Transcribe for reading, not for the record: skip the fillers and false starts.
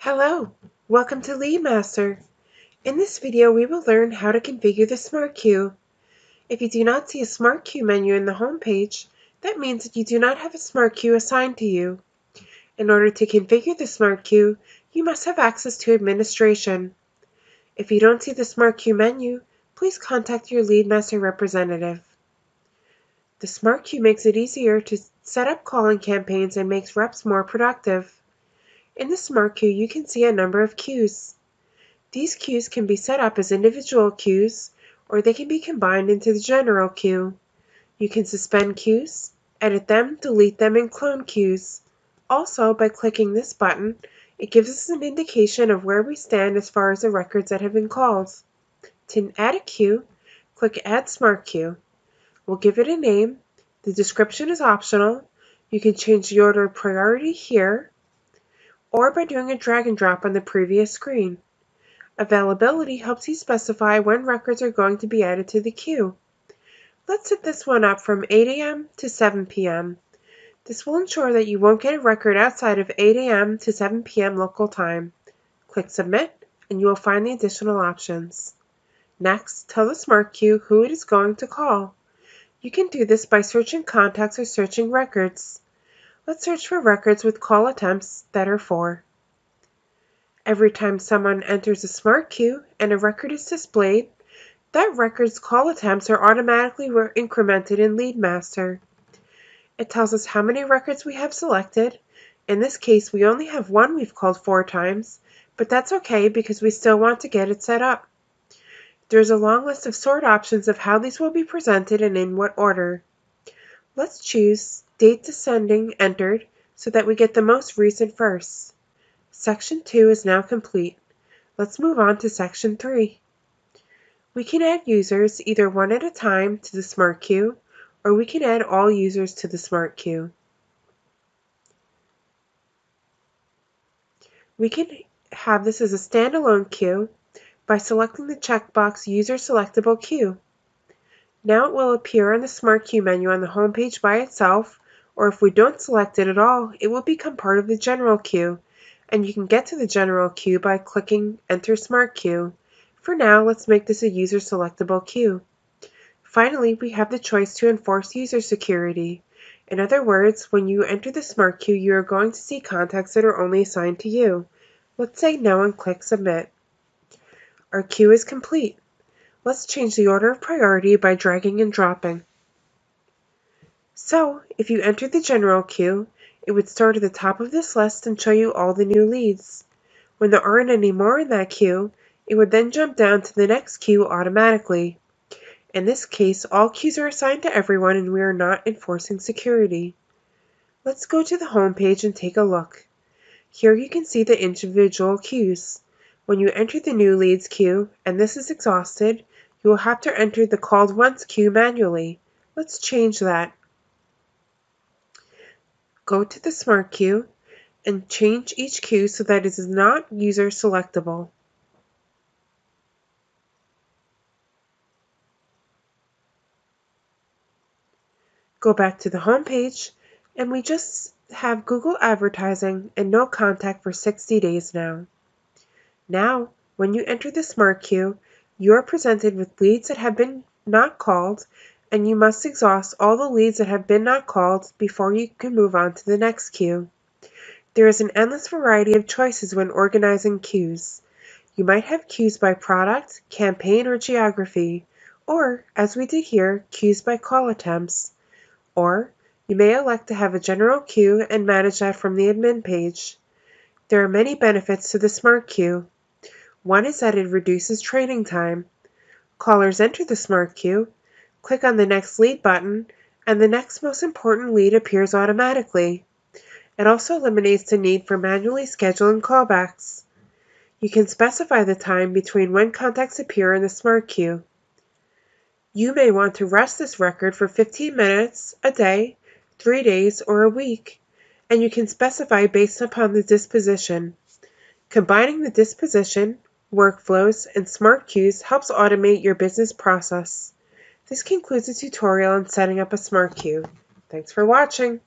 Hello, welcome to LeadMaster. In this video, we will learn how to configure the Smart Queue. If you do not see a Smart Queue menu in the home page, that means that you do not have a Smart Queue assigned to you. In order to configure the Smart Queue, you must have access to administration. If you don't see the Smart Queue menu, please contact your LeadMaster representative. The Smart Queue makes it easier to set up calling campaigns and makes reps more productive. In the Smart Queue, you can see a number of queues. These queues can be set up as individual queues, or they can be combined into the general queue. You can suspend queues, edit them, delete them, and clone queues. Also, by clicking this button, it gives us an indication of where we stand as far as the records that have been called. To add a queue, click Add Smart Queue. We'll give it a name. The description is optional. You can change the order of priority here, or by doing a drag and drop on the previous screen. Availability helps you specify when records are going to be added to the queue. Let's set this one up from 8 a.m. to 7 p.m. This will ensure that you won't get a record outside of 8 a.m. to 7 p.m. local time. Click Submit and you will find the additional options. Next, tell the Smart Queue who it is going to call. You can do this by searching contacts or searching records. Let's search for records with call attempts that are 4. Every time someone enters a Smart Queue and a record is displayed, that record's call attempts are automatically incremented in LeadMaster. It tells us how many records we have selected. In this case, we only have one we've called 4 times, but that's okay because we still want to get it set up. There's a long list of sort options of how these will be presented and in what order. Let's choose Date Descending Entered so that we get the most recent first. Section 2 is now complete. Let's move on to Section 3. We can add users either one at a time to the Smart Queue, or we can add all users to the Smart Queue. We can have this as a standalone queue by selecting the checkbox User Selectable Queue. Now it will appear on the Smart Queue menu on the home page by itself, or if we don't select it at all, it will become part of the General Queue, and you can get to the General Queue by clicking Enter Smart Queue. For now, let's make this a user selectable queue. Finally, we have the choice to enforce user security. In other words, when you enter the Smart Queue, you are going to see contacts that are only assigned to you. Let's say no and click Submit. Our queue is complete. Let's change the order of priority by dragging and dropping. So, if you enter the General Queue, it would start at the top of this list and show you all the new leads. When there aren't any more in that queue, it would then jump down to the next queue automatically. In this case, all queues are assigned to everyone and we are not enforcing security. Let's go to the home page and take a look. Here you can see the individual queues. When you enter the new leads queue and this is exhausted, you will have to enter the called once queue manually. Let's change that. Go to the Smart Queue and change each queue so that it is not user selectable. Go back to the home page, and we just have Google advertising and no contact for 60 days now. Now, when you enter the Smart Queue, you are presented with leads that have been not called, and you must exhaust all the leads that have been not called before you can move on to the next queue. There is an endless variety of choices when organizing queues. You might have queues by product, campaign, or geography, or, as we did here, queues by call attempts. Or, you may elect to have a general queue and manage that from the admin page. There are many benefits to the Smart Queue. One is that it reduces training time. Callers enter the Smart Queue, click on the next lead button, and the next most important lead appears automatically. It also eliminates the need for manually scheduling callbacks. You can specify the time between when contacts appear in the Smart Queue. You may want to rest this record for 15 minutes, a day, 3 days, or a week, and you can specify based upon the disposition. Combining the disposition, workflows, and smart queues helps automate your business process. This concludes the tutorial on setting up a smart queue. Thanks for watching.